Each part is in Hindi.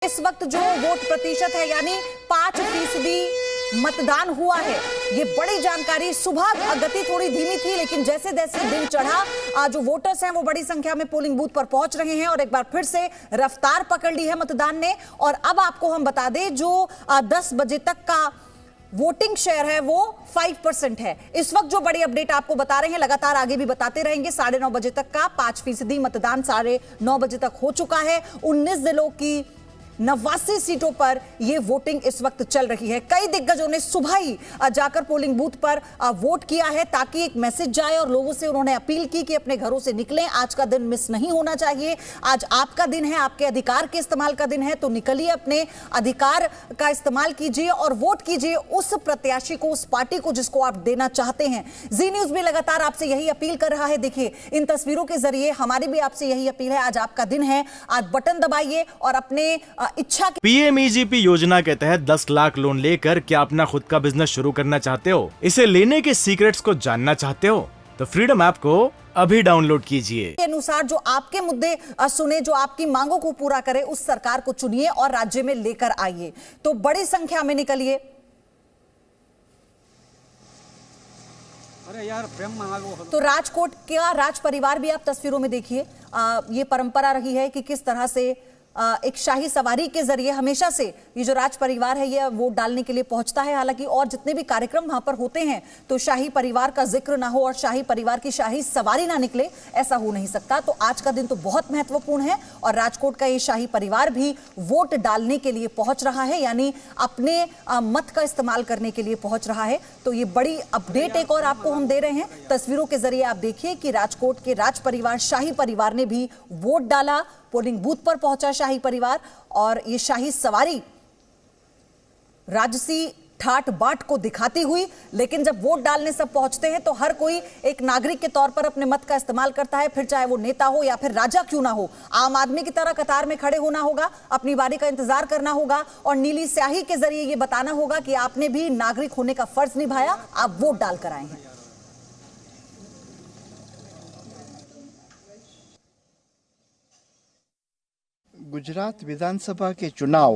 इस वक्त जो वोट प्रतिशत है यानी 5% मतदान हुआ है। ये बड़ी जानकारी। सुबह गति थोड़ी धीमी थी, लेकिन जैसे जैसे दिन चढ़ा जो वोटर्स हैं वो बड़ी संख्या में पोलिंग बूथ पर पहुंच रहे हैं और एक बार फिर से रफ्तार पकड़ ली है मतदान ने। और अब आपको हम बता दें, जो 10 बजे तक का वोटिंग शेयर है वो 5% है। इस वक्त जो बड़ी अपडेट आपको बता रहे हैं, लगातार आगे भी बताते रहेंगे। 9:30 बजे तक का 5% मतदान 9:30 बजे तक हो चुका है। 19 जिलों की 89 सीटों पर यह वोटिंग इस वक्त चल रही है। कई दिग्गजों ने सुबह ही जाकर पोलिंग बूथ पर वोट किया है ताकि एक मैसेज जाए, और लोगों से उन्होंने अपील की कि अपने घरों से निकलें। आज का दिन मिस नहीं होना चाहिए। आज आपका दिन है, आपके अधिकार के इस्तेमाल का दिन है, तो निकलिए, अपने अधिकार का इस्तेमाल कीजिए और वोट कीजिए उस प्रत्याशी को, उस पार्टी को जिसको आप देना चाहते हैं। जी न्यूज भी लगातार आपसे यही अपील कर रहा है। देखिए, इन तस्वीरों के जरिए हमारी भी आपसे यही अपील है। आज आपका दिन है, आज बटन दबाइए और अपने इच्छा की पीएमईजीपी योजना के तहत 10 लाख लोन लेकर क्या अपना खुद का बिजनेस शुरू करना चाहते हो? इसे लेने के सीक्रेट्स को जानना चाहते हो? तो फ्रीडम ऐप को अभी डाउनलोड कीजिए। के अनुसार जो आपके मुद्दे सुने, जो आपकी मांगों को पूरा करे, उस सरकार को चुनिए और राज्य में लेकर आइए। तो बड़ी संख्या में निकलिए। अरे यार, तो राजकोट का राज परिवार भी आप तस्वीरों में देखिए। ये परंपरा रही है कि किस तरह से एक शाही सवारी के जरिए हमेशा से ये जो राज परिवार है ये वोट डालने के लिए पहुंचता है। हालांकि और जितने भी कार्यक्रम वहां पर होते हैं तो शाही परिवार का जिक्र ना हो और शाही परिवार की शाही सवारी ना निकले, ऐसा हो नहीं सकता। तो आज का दिन तो बहुत महत्वपूर्ण है और राजकोट का ये शाही परिवार भी वोट डालने के लिए पहुंच रहा है, यानी अपने मत का इस्तेमाल करने के लिए पहुंच रहा है। तो ये बड़ी अपडेट एक और आपको हम दे रहे हैं। तस्वीरों के जरिए आप देखिए कि राजकोट के राज परिवार, शाही परिवार ने भी वोट डाला, पोलिंग बूथ पर पहुंचा शाही परिवार। और ये शाही सवारी राजसी ठाट बाट को दिखाती हुई, लेकिन जब वोट डालने सब पहुंचते हैं तो हर कोई एक नागरिक के तौर पर अपने मत का इस्तेमाल करता है, फिर चाहे वो नेता हो या फिर राजा क्यों ना हो। आम आदमी की तरह कतार में खड़े होना होगा, अपनी बारी का इंतजार करना होगा और नीली स्याही के जरिए ये बताना होगा कि आपने भी नागरिक होने का फर्ज निभाया, आप वोट डालकर आए हैं। गुजरात विधानसभा के चुनाव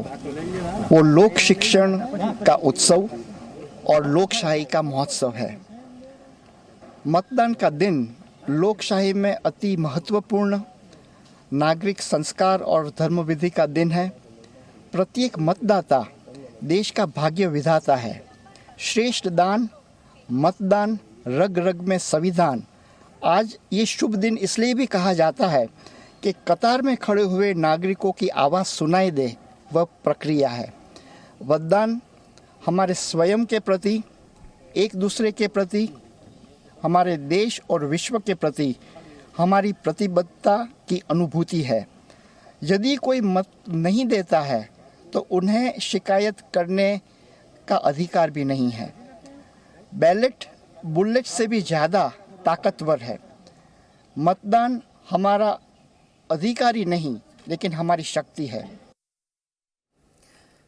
वो लोक शिक्षण का उत्सव और लोकशाही का महोत्सव है। मतदान का दिन लोकशाही में अति महत्वपूर्ण नागरिक संस्कार और धर्म विधि का दिन है। प्रत्येक मतदाता देश का भाग्य विधाता है। श्रेष्ठ दान, मतदान, रग रग में संविधान। आज ये शुभ दिन इसलिए भी कहा जाता है कि कतार में खड़े हुए नागरिकों की आवाज़ सुनाई दे, वह प्रक्रिया है। मतदान हमारे स्वयं के प्रति, एक दूसरे के प्रति, हमारे देश और विश्व के प्रति हमारी प्रतिबद्धता की अनुभूति है। यदि कोई मत नहीं देता है तो उन्हें शिकायत करने का अधिकार भी नहीं है। बैलेट बुलेट से भी ज़्यादा ताकतवर है। मतदान हमारा अधिकार ही नहीं, लेकिन हमारी शक्ति है।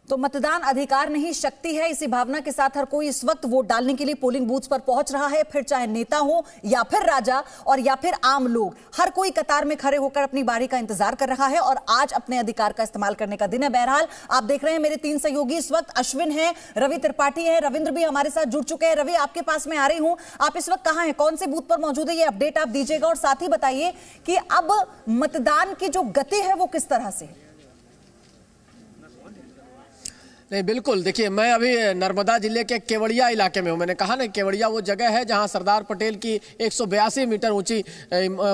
तो मतदान अधिकार नहीं, शक्ति है। इसी भावना के साथ हर कोई इस वक्त वोट डालने के लिए पोलिंग बूथ पर पहुंच रहा है, फिर चाहे नेता हो या फिर राजा और या फिर आम लोग। हर कोई कतार में खड़े होकर अपनी बारी का इंतजार कर रहा है और आज अपने अधिकार का इस्तेमाल करने का दिन है। बहरहाल आप देख रहे हैं मेरे 3 सहयोगी इस वक्त, अश्विन है, रवि त्रिपाठी है, रविंद्र भी हमारे साथ जुड़ चुके हैं। रवि, आपके पास में आ रही हूं, आप इस वक्त कहां हैं, कौन से बूथ पर मौजूद है, ये अपडेट आप दीजिएगा और साथ ही बताइए कि अब मतदान की जो गति है वो किस तरह से है। नहीं, बिल्कुल। देखिए, मैं अभी नर्मदा जिले के केवड़िया इलाके में हूँ। मैंने कहा ना, केवड़िया वो जगह है जहाँ सरदार पटेल की 182 मीटर ऊंची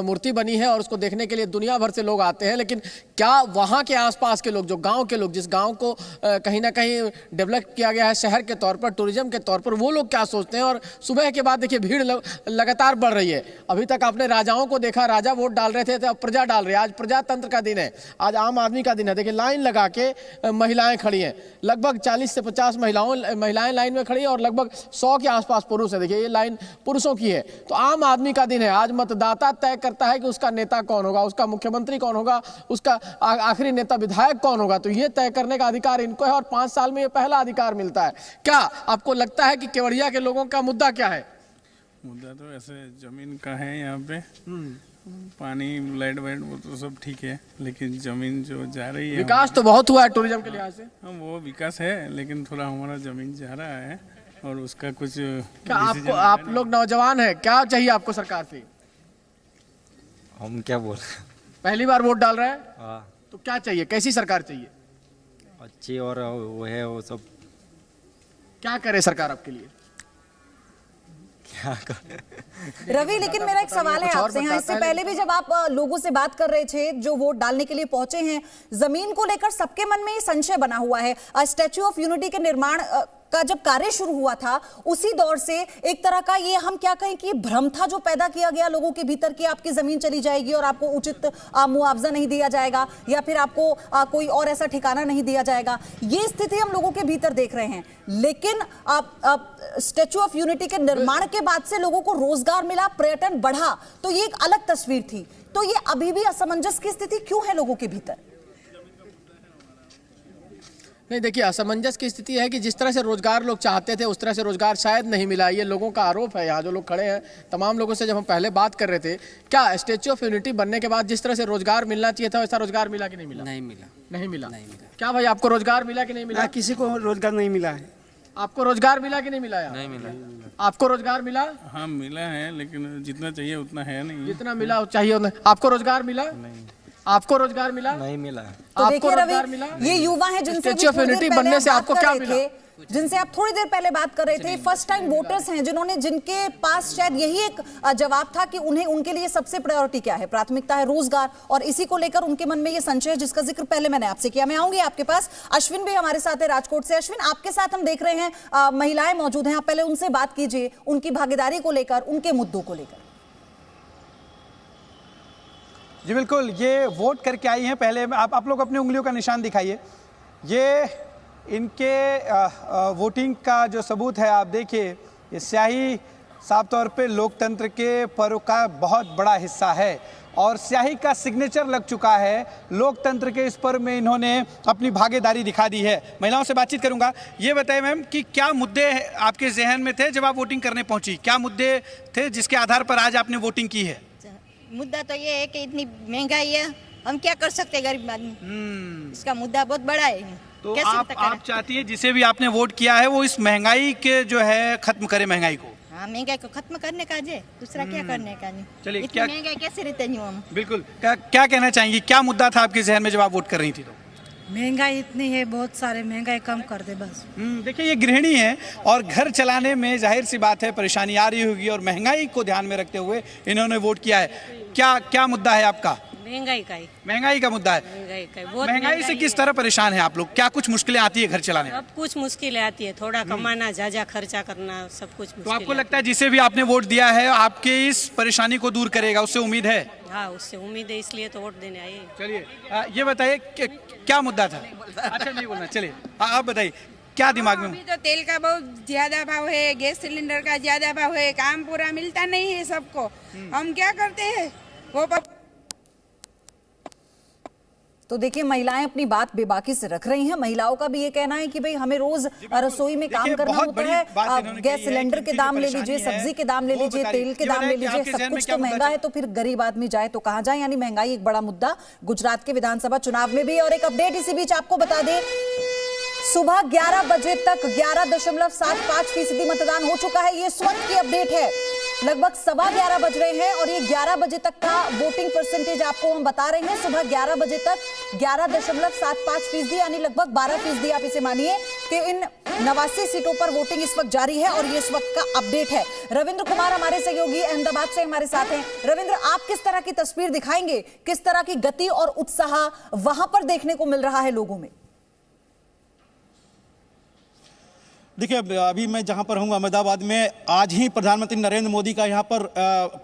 मूर्ति बनी है और उसको देखने के लिए दुनिया भर से लोग आते हैं। लेकिन क्या वहाँ के आसपास के लोग, जो गांव के लोग, जिस गांव को कहीं ना कहीं डेवलप किया गया है शहर के तौर पर, टूरिज्म के तौर पर, वो लोग क्या सोचते हैं? और सुबह के बाद देखिए भीड़ लगातार बढ़ रही है। अभी तक आपने राजाओं को देखा, राजा वोट डाल रहे थे, तो अब प्रजा डाल रही है। आज प्रजातंत्र का दिन है, आज आम आदमी का दिन है। देखिए, लाइन लगा के महिलाएं खड़ी हैं, लगभग 40 से 50 महिलाएं लाइन में खड़ी हैं और लगभग 100 के आसपास पुरुष है। देखिए, ये लाइन पुरुषों की है। तो आम आदमी का दिन है। आज मतदाता तय करता है कि उसका नेता कौन होगा, उसका मुख्यमंत्री कौन होगा, उसका आखिरी नेता विधायक कौन होगा। तो ये तय करने का अधिकार इनको है और 5 साल में ये पहला अधिकार मिलता है। क्या आपको लगता है कि केवड़िया के लोगों का मुद्दा क्या है? मुद्दा तो ऐसे जमीन का है यहाँ पे, पानी लाइट वाइट वो तो सब ठीक है, लेकिन जमीन जो जा रही है विकास तो बहुत हुआ है टूरिज्म के लिहाज से। हाँ वो विकास है, लेकिन थोड़ा हमारा जमीन जा रहा है और उसका कुछ क्या आपको, आप लोग नौजवान हैं, क्या चाहिए आपको सरकार से? हम क्या बोल पहली बार वोट डाल रहे हैं हाँ तो क्या चाहिए, कैसी सरकार चाहिए? अच्छी और वो है वो सब क्या करे सरकार आपके लिए? क्या कर रवि, लेकिन मेरा एक सवाल है कुछ और आपसे यहाँ, इससे बताता है पहले भी जब आप लोगों से बात कर रहे थे जो वोट डालने के लिए पहुंचे हैं, जमीन को लेकर सबके मन में ये संशय बना हुआ है। स्टैच्यू ऑफ यूनिटी के निर्माण का जब कार्य शुरू हुआ था उसी दौर से एक तरह का ये हम क्या कहें कि भ्रम था जो पैदा किया गया लोगों के भीतर कि आपकी जमीन चली जाएगी और आपको उचित मुआवजा नहीं दिया जाएगा या फिर आपको कोई और ऐसा ठिकाना नहीं दिया जाएगा। ये स्थिति हम लोगों के भीतर देख रहे हैं, लेकिन स्टैच्यू ऑफ यूनिटी के निर्माण के बाद से लोगों को रोजगार मिला, पर्यटन बढ़ा, तो ये एक अलग तस्वीर थी। तो ये अभी भी असमंजस की स्थिति क्यों है लोगों के भीतर? नहीं देखिए, असमंजस की स्थिति है कि जिस तरह से रोजगार लोग चाहते थे उस तरह से रोजगार शायद नहीं मिला। ये लोगों का आरोप है। यहाँ जो लोग खड़े हैं, तमाम लोगों से जब हम पहले बात कर रहे थे, क्या स्टैच्यू ऑफ यूनिटी बनने के बाद जिस तरह से रोजगार मिलना चाहिए था वैसा रोजगार मिला कि नहीं मिला? नहीं मिला। नहीं मिला। क्या भाई आपको रोजगार मिला कि नहीं मिला? किसी को रोजगार नहीं मिला है। आपको रोजगार मिला कि नहीं मिला? नहीं मिला। आपको रोजगार मिला? हाँ मिला है, लेकिन जितना चाहिए उतना है नहीं। जितना मिला चाहिए उतना। आपको रोजगार मिला? नहीं। आपको रोजगार मिला? नहीं मिला। तो आपको देखिए रोजगार रवि, मिला? ये युवा हैं जिनसे स्टैच्यू ऑफ यूनिटी बनने से आपको क्या मिला? जिनसे आप थोड़ी देर पहले बात कर रहे थे, फर्स्ट टाइम वोटर्स हैं जिनके पास शायद यही एक जवाब था कि उन्हें उनके लिए सबसे प्रायोरिटी क्या है, प्राथमिकता है रोजगार, और इसी को लेकर उनके मन में ये संशय है जिसका जिक्र पहले मैंने आपसे किया। मैं आऊंगी आपके पास। अश्विन भी हमारे साथ है राजकोट से। अश्विन, आपके साथ हम देख रहे हैं महिलाएं मौजूद हैं, आप पहले उनसे बात कीजिए, उनकी भागीदारी को लेकर, उनके मुद्दों को लेकर। जी बिल्कुल, ये वोट करके आई हैं। पहले आप लोग अपनी उंगलियों का निशान दिखाइए। ये इनके वोटिंग का जो सबूत है, आप देखिए, ये स्याही साफ तौर पे लोकतंत्र के पर्व का बहुत बड़ा हिस्सा है और स्याही का सिग्नेचर लग चुका है। लोकतंत्र के इस पर्व में इन्होंने अपनी भागीदारी दिखा दी है। महिलाओं से बातचीत करूंगा। ये बताइए मैम कि क्या मुद्दे आपके जहन में थे जब आप वोटिंग करने पहुंची? क्या मुद्दे थे जिसके आधार पर आज आपने वोटिंग की है? मुद्दा तो ये है कि इतनी महंगाई है, हम क्या कर सकते हैं गरीब आदमी। इसका मुद्दा बहुत बड़ा है। तो आप चाहती है जिसे भी आपने वोट किया है वो इस महंगाई के जो है खत्म करे महंगाई को? हाँ, महंगाई को खत्म करने का है, दूसरा क्या करने का नहीं। चलिए, इतनी महंगाई कैसे रहते नहीं हम? बिल्कुल, क्या कहना चाहेंगी? क्या मुद्दा था आपके जहन में जब आप वोट कर रही थी? तो महंगाई इतनी है, बहुत सारे, महंगाई कम कर दे बस। देखिए, ये गृहिणी है और घर चलाने में जाहिर सी बात है परेशानी आ रही होगी और महंगाई को ध्यान में रखते हुए इन्होंने वोट किया है। क्या मुद्दा है आपका? महंगाई का मुद्दा है। महंगाई से किस तरह परेशान है आप लोग? क्या कुछ मुश्किलें आती है घर चलाने में? सब कुछ मुश्किलें आती है, थोड़ा कमाना, ज्यादा खर्चा करना, सब कुछ। तो आपको लगता है जिसे भी आपने वोट दिया है आपके इस परेशानी को दूर करेगा, उससे उम्मीद है? हाँ, उससे उम्मीद है, इसलिए तो वोट देने आए। चलिए, ये बताइए क्या मुद्दा था? अच्छा, नहीं बोलना, चलिए आप बताइए क्या दिमाग में? अभी तो तेल का बहुत ज्यादा भाव है, गैस सिलेंडर का ज्यादा भाव है, काम पूरा मिलता नहीं है सबको। हम क्या करते हैं वो तो देखिए, महिलाएं अपनी बात बेबाकी से रख रही हैं। महिलाओं का भी ये कहना है कि भाई हमें रोज रसोई में काम करना होता है, गैस सिलेंडर के दाम ले लीजिए, सब्जी के दाम ले लीजिए, तेल के दाम ले लीजिए, सब कुछ तो महंगा है, तो फिर गरीब आदमी जाए तो कहां जाए। यानी महंगाई एक बड़ा मुद्दा गुजरात के विधानसभा चुनाव में भी। और एक अपडेट इसी बीच आपको बता दें, सुबह 11 बजे तक 11.75% मतदान हो चुका है। ये इस वक्त की अपडेट है। लगभग 11:15 बज रहे हैं और ये 11 बजे तक का वोटिंग परसेंटेज आपको हम बता रहे हैं। सुबह 11 बजे तक 11.75%, यानी लगभग 12% आप इसे मानिए कि इन 89 सीटों पर वोटिंग इस वक्त जारी है और ये इस वक्त का अपडेट है। रविंद्र कुमार हमारे सहयोगी अहमदाबाद से हमारे साथ हैं। रविंद्र, आप किस तरह की तस्वीर दिखाएंगे, किस तरह की गति और उत्साह वहां पर देखने को मिल रहा है लोगों में? देखिए, अभी मैं जहां पर हूं अहमदाबाद में, आज ही प्रधानमंत्री नरेंद्र मोदी का यहां पर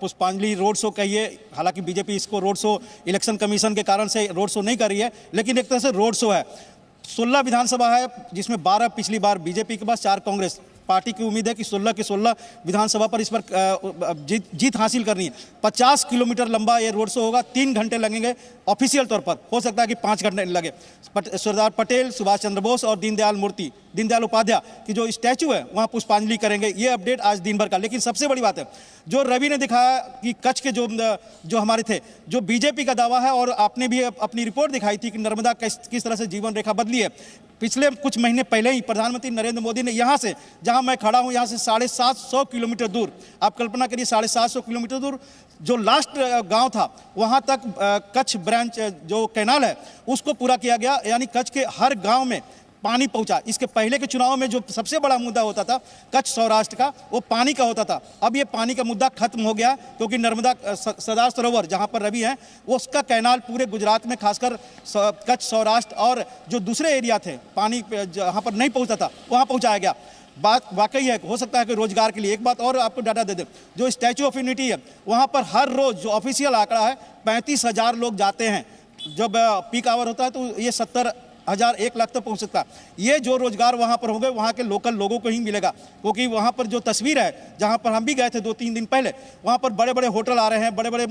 पुष्पांजलि रोड शो कहिए, हालांकि बीजेपी इसको रोड शो इलेक्शन कमीशन के कारण से रोड शो नहीं कर रही है, लेकिन एक तरह से रोड शो है। 16 विधानसभा है जिसमें 12 पिछली बार बीजेपी के पास, 4 कांग्रेस। पार्टी की उम्मीद है कि 16 के 16 विधानसभा पर इस पर जीत हासिल करनी है। 50 किलोमीटर लंबा ये रोड शो होगा, 3 घंटे लगेंगे ऑफिशियल तौर पर, हो सकता है कि 5 घंटे लगे। सरदार पटेल, सुभाष चंद्र बोस और दीनदयाल मूर्ति दीनदयाल उपाध्याय की जो स्टैचू है वहाँ पुष्पांजलि करेंगे। ये अपडेट आज दिन भर का। लेकिन सबसे बड़ी बात है जो रवि ने दिखाया कि कच्छ के जो हमारे थे, जो बीजेपी का दावा है, और आपने भी अपनी रिपोर्ट दिखाई थी कि नर्मदा किस तरह से जीवन रेखा बदली है। पिछले कुछ महीने पहले ही प्रधानमंत्री नरेंद्र मोदी ने यहाँ से, जहाँ मैं खड़ा हूँ, यहाँ से 750 किलोमीटर दूर, आप कल्पना करिए 750 किलोमीटर दूर जो लास्ट गांव था वहाँ तक कच्छ ब्रांच जो कैनाल है उसको पूरा किया गया, यानी कच्छ के हर गांव में पानी पहुंचा। इसके पहले के चुनाव में जो सबसे बड़ा मुद्दा होता था कच्छ सौराष्ट्र का, वो पानी का होता था। अब ये पानी का मुद्दा खत्म हो गया क्योंकि नर्मदा सरदार सरोवर जहां पर रवि है वो उसका कैनाल पूरे गुजरात में, खासकर कच्छ सौराष्ट्र और जो दूसरे एरिया थे पानी जहां पर नहीं पहुंचता था वहां पहुंचाया गया। बात वाकई है, हो सकता है कि रोजगार के लिए। एक बात और आपको डाटा दे दें, जो स्टैचू ऑफ यूनिटी है वहां पर हर रोज जो ऑफिशियल आंकड़ा है 35,000 लोग जाते हैं। जब पीक आवर होता है तो ये 70,000 1 लाख तक पहुंच सकता है। ये जो रोजगार वहां पर होंगे वहां के लोकल लोगों को ही मिलेगा, क्योंकि वहां पर जो तस्वीर है, जहां पर हम भी गए थे 2-3 दिन पहले, वहां पर बड़े बड़े होटल आ रहे हैं, बड़े बड़े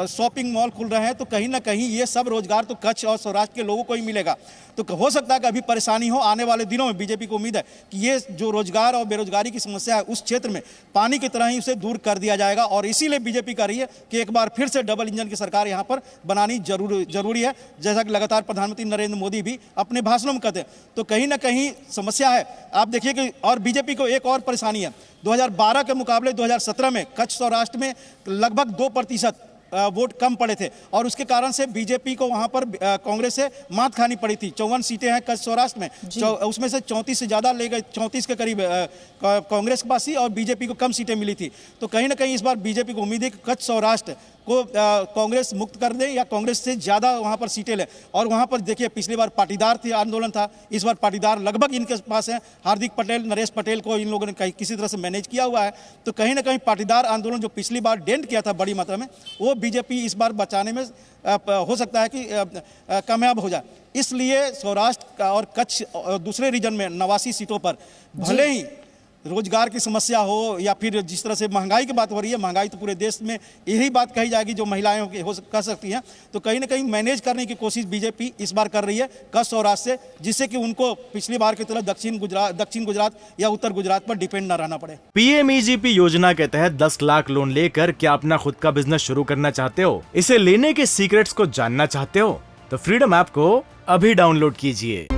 शॉपिंग मॉल खुल रहे हैं। तो कहीं ना कहीं ये सब रोजगार तो कच्छ और सौराष्ट्र के लोगों को ही मिलेगा। तो हो सकता है कि अभी परेशानी हो, आने वाले दिनों में बीजेपी को उम्मीद है कि ये जो रोजगार और बेरोजगारी की समस्या है उस क्षेत्र में पानी की तरह ही उसे दूर कर दिया जाएगा। और इसीलिए बीजेपी कर रही है कि एक बार फिर से डबल इंजन की सरकार यहाँ पर बनानी जरूरी है, जैसा कि लगातार प्रधानमंत्री नरेंद्र मोदी भी अपने भाषणों में कहते हैं। तो कहीं ना कहीं समस्या है। आप देखिए कि और बीजेपी को एक और परेशानी है, 2012 के मुकाबले 2017 में कच्छ सौराष्ट्र में लगभग 2% वोट कम पड़े थे, और उसके कारण से बीजेपी को वहां पर कांग्रेस से मात खानी पड़ी थी। 54 सीटें हैं कच्छ सौराष्ट्र में, उसमें से 34 से ज़्यादा ले गए, 34 के करीब कांग्रेस के पास ही, और बीजेपी को कम सीटें मिली थी। तो कहीं ना कहीं इस बार बीजेपी को उम्मीद है कि कच्छ सौराष्ट्र को कांग्रेस मुक्त कर दे या कांग्रेस से ज़्यादा वहाँ पर सीटें ले। और वहाँ पर देखिए पिछली बार पाटीदार थी, आंदोलन था, इस बार पाटीदार लगभग इनके पास है। हार्दिक पटेल, नरेश पटेल को इन लोगों ने किसी तरह से मैनेज किया हुआ है। तो कहीं ना कहीं पाटीदार आंदोलन जो पिछली बार डेंट किया था बड़ी मात्रा में, वो बीजेपी इस बार बचाने में हो सकता है कि कामयाब हो जाए। इसलिए सौराष्ट्र और कच्छ और दूसरे रीजन में 89 सीटों पर भले ही रोजगार की समस्या हो या फिर जिस तरह से महंगाई की बात हो रही है, महंगाई तो पूरे देश में यही बात कही जाएगी जो महिलाएं कर सकती हैं। तो कहीं ना कहीं मैनेज करने की कोशिश बीजेपी इस बार कर रही है कच्छ सौराष्ट्र से, जिससे कि उनको पिछली बार की तरह दक्षिण गुजरात या उत्तर गुजरात पर डिपेंड न रहना पड़े। PMEGP योजना के तहत 10 लाख लोन लेकर क्या अपना खुद का बिजनेस शुरू करना चाहते हो? इसे लेने के सीक्रेट्स को जानना चाहते हो? तो फ्रीडम ऐप को अभी डाउनलोड कीजिए।